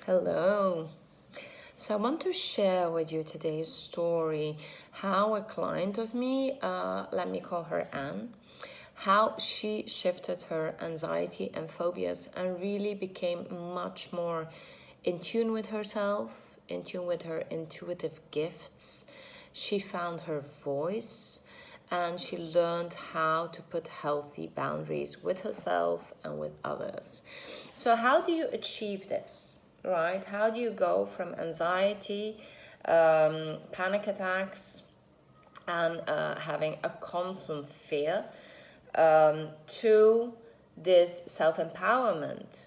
Hello. So I want to share with you today's story how a client of me, let me call her Anne, how she shifted her anxiety and phobias and really became much more in tune with herself, in tune with her intuitive gifts. She found her voice and she learned how to put healthy boundaries with herself and with others. So how do you achieve this, right? How do you go from anxiety, panic attacks, and having a constant fear to this self-empowerment,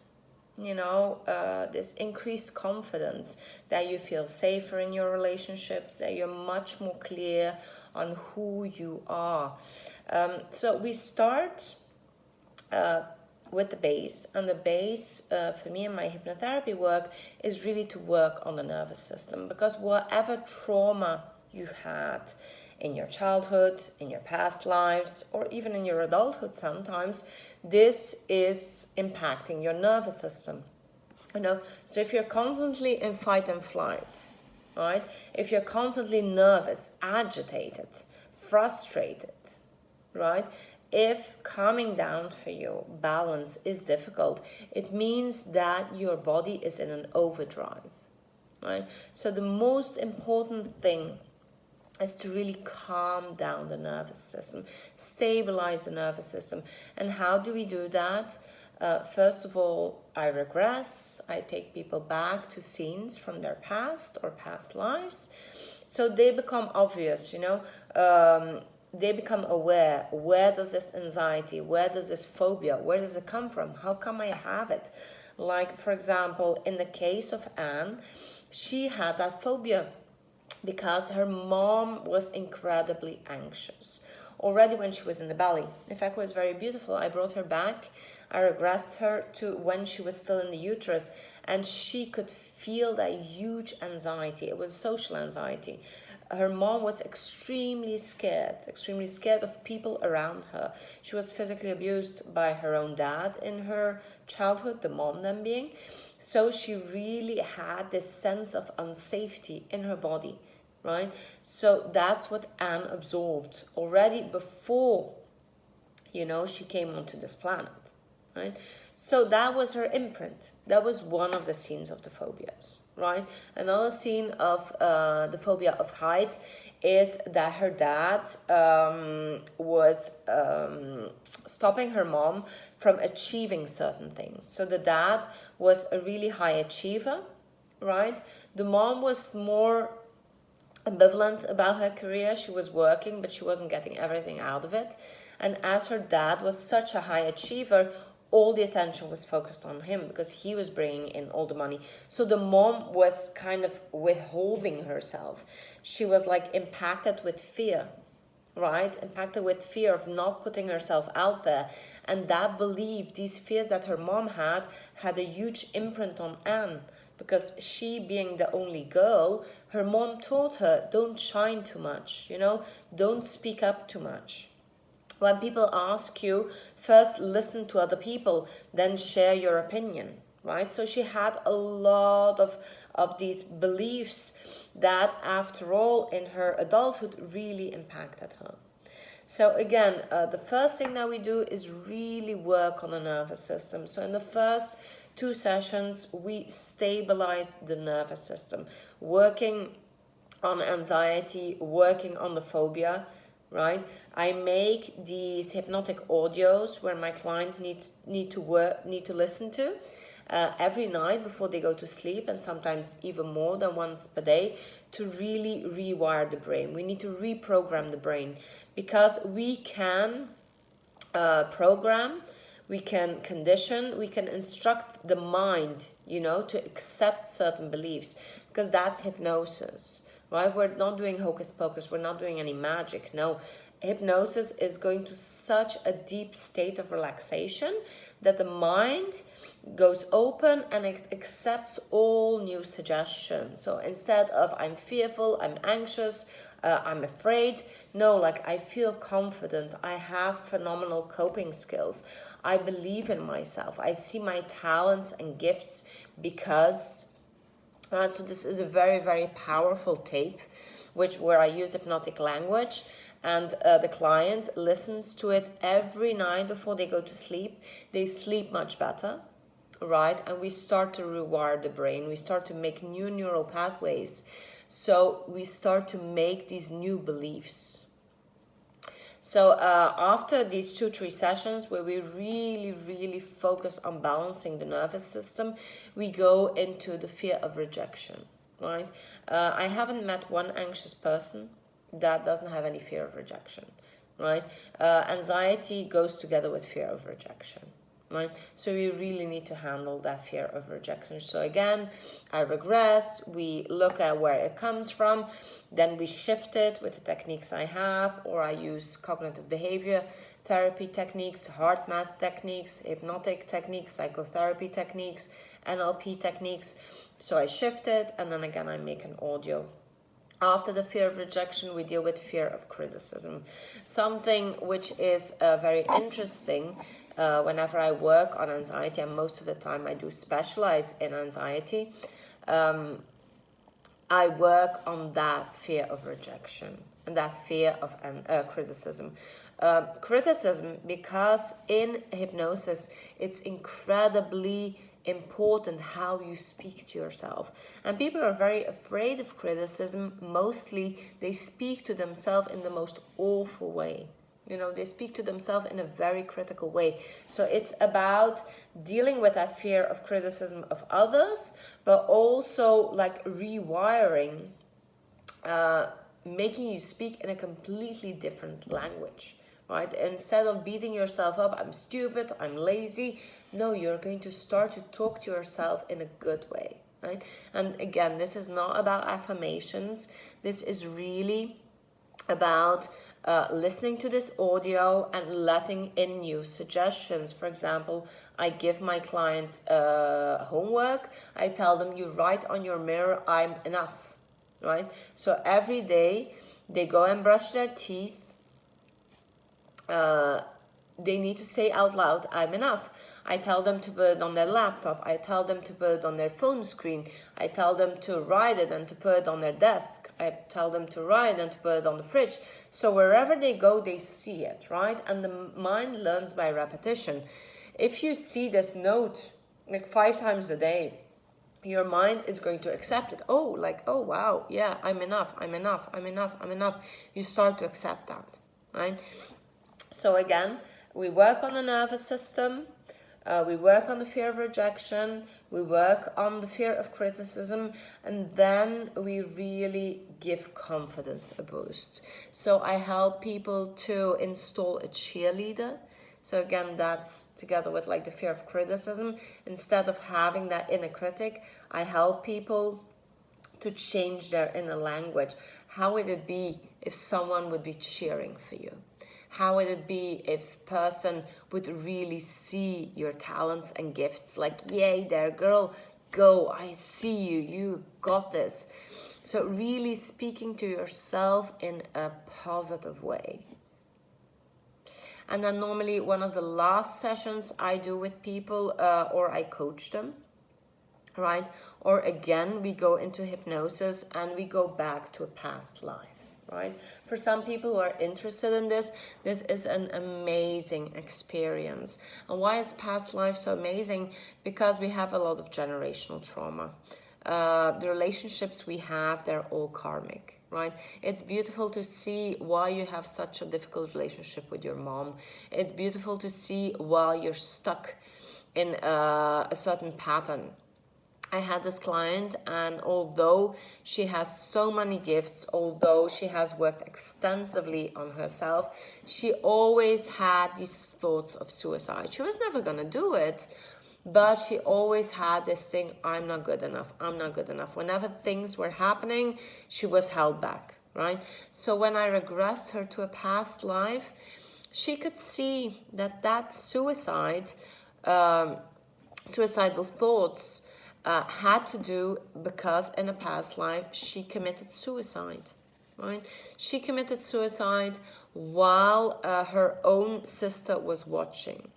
this increased confidence, that you feel safer in your relationships, that you're much more clear on who you are. So we start with the base, and the base for me and my hypnotherapy work is really to work on the nervous system, because whatever trauma you had in your childhood, in your past lives, or even in your adulthood sometimes, this is impacting your nervous system. So if you're constantly in fight and flight, right? If you're constantly nervous, agitated, frustrated, right? If calming down for you, balance is difficult, it means that your body is in an overdrive, right? So the most important thing is to really calm down the nervous system, stabilize the nervous system. And how do we do that? First of all, I regress. I take people back to scenes from their past or past lives. So they become obvious, they become aware. Where does this anxiety, where does this phobia, where does it come from? How come I have it? Like, for example, in the case of Anne, she had that phobia because her mom was incredibly anxious already when she was in the belly. In fact, it was very beautiful. I brought her back. I regressed her to when she was still in the uterus, and she could feel that huge anxiety. It was social anxiety. Her mom was extremely scared of people around her. She was physically abused by her own dad in her childhood, the mom then being. So she really had this sense of unsafety in her body, right? So that's what Anne absorbed already before, she came onto this planet, right? So that was her imprint. That was one of the scenes of the phobias, right? Another scene of the phobia of height is that her dad was stopping her mom from achieving certain things. So the dad was a really high achiever, right? The mom was more ambivalent about her career. She was working, but she wasn't getting everything out of it. And as her dad was such a high achiever, all the attention was focused on him because he was bringing in all the money. So the mom was kind of withholding herself. She was like impacted with fear, right? Impacted with fear of not putting herself out there. And that belief, these fears that her mom had a huge imprint on Anne. Because she, being the only girl, her mom taught her, don't shine too much, don't speak up too much. When people ask you, first listen to other people, then share your opinion, right? So she had a lot of these beliefs that, after all, in her adulthood really impacted her. So again, the first thing that we do is really work on the nervous system. So in the first 2 sessions, we stabilize the nervous system, working on anxiety, working on the phobia, right? I make these hypnotic audios where my client need to listen to every night before they go to sleep, and sometimes even more than once per day, to really rewire the brain. We need to reprogram the brain, because we can program, we can condition, we can instruct the mind, to accept certain beliefs, because that's hypnosis, right? We're not doing hocus pocus, we're not doing any magic. No, hypnosis is going to such a deep state of relaxation that the mind goes open and it accepts all new suggestions. So instead of I'm fearful, I'm anxious, I'm afraid, no, like I feel confident, I have phenomenal coping skills, I believe in myself, I see my talents and gifts because Right, so this is a very, very powerful tape, where I use hypnotic language, and the client listens to it every night before they go to sleep. They sleep much better, right? And we start to rewire the brain. We start to make new neural pathways. So we start to make these new beliefs. So after these 2-3 sessions where we really, really focus on balancing the nervous system, we go into the fear of rejection, right? I haven't met one anxious person that doesn't have any fear of rejection, right? Anxiety goes together with fear of rejection. Right? So we really need to handle that fear of rejection. So again, I regress, we look at where it comes from, then we shift it with the techniques I have, or I use cognitive behavior therapy techniques, heart math techniques, hypnotic techniques, psychotherapy techniques, NLP techniques. So I shift it, and then again I make an audio. After the fear of rejection, we deal with fear of criticism. Something which is very interesting whenever I work on anxiety, and most of the time I do specialize in anxiety, I work on that fear of rejection and that fear of criticism. Criticism, because in hypnosis, it's incredibly important how you speak to yourself. And people are very afraid of criticism. Mostly, they speak to themselves in the most awful way. You know, they speak to themselves in a very critical way. So it's about dealing with that fear of criticism of others, but also like rewiring, making you speak in a completely different language, right? Instead of beating yourself up, I'm stupid, I'm lazy. No, you're going to start to talk to yourself in a good way, right? And again, this is not about affirmations. This is really about listening to this audio and letting in new suggestions. For example, I give my clients homework. I tell them, you write on your mirror, I'm enough, right? So every day they go and brush their teeth. They need to say out loud, I'm enough. I tell them to put it on their laptop. I tell them to put it on their phone screen. I tell them to write it and to put it on their desk. I tell them to write and to put it on the fridge. So wherever they go, they see it, right? And the mind learns by repetition. If you see this note like 5 times a day, your mind is going to accept it. Oh, like, oh, wow, yeah, I'm enough, I'm enough, I'm enough, I'm enough. You start to accept that, right? So again, we work on the nervous system, we work on the fear of rejection, we work on the fear of criticism, and then we really give confidence a boost. So I help people to install a cheerleader. So again, that's together with like the fear of criticism. Instead of having that inner critic, I help people to change their inner language. How would it be if someone would be cheering for you? How would it be if a person would really see your talents and gifts? Like, yay there, girl, go, I see you, you got this. So really speaking to yourself in a positive way. And then normally one of the last sessions I do with people, or I coach them, right? Or again, we go into hypnosis and we go back to a past life. Right? For some people who are interested in this is an amazing experience. And why is past life so amazing? Because we have a lot of generational trauma. The relationships we have, they're all karmic, right? It's beautiful to see why you have such a difficult relationship with your mom. It's beautiful to see why you're stuck in a certain pattern. I had this client, and although she has so many gifts, although she has worked extensively on herself, she always had these thoughts of suicide. She was never going to do it, but she always had this thing, I'm not good enough, I'm not good enough. Whenever things were happening, she was held back, right? So when I regressed her to a past life, she could see that suicide, suicidal thoughts, had to do because in a past life she committed suicide, right? She committed suicide while her own sister was watching.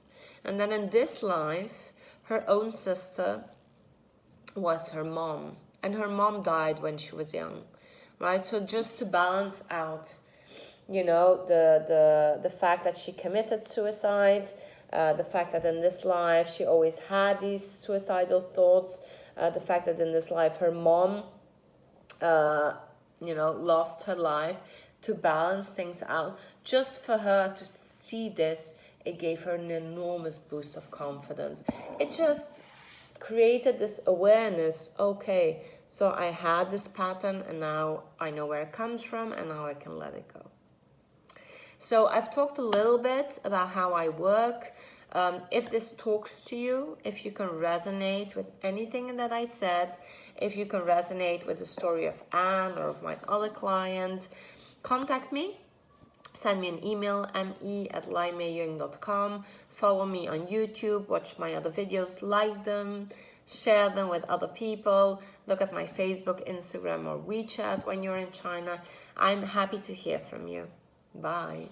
And then in this life, her own sister was her mom. and her mom died when she was young, right? So just to balance out, you know, the fact that she committed suicide, the fact that in this life she always had these suicidal thoughts, the fact that in this life her mom, you know, lost her life, to balance things out, just for her to see this, it gave her an enormous boost of confidence. It just created this awareness, okay, so I had this pattern and now I know where it comes from and now I can let it go. So I've talked a little bit about how I work. If this talks to you, if you can resonate with anything that I said, if you can resonate with the story of Anne or of my other client, contact me. Send me an email, me@limeyoung.com. Follow me on YouTube, watch my other videos, like them, share them with other people. Look at my Facebook, Instagram, or WeChat when you're in China. I'm happy to hear from you. Bye.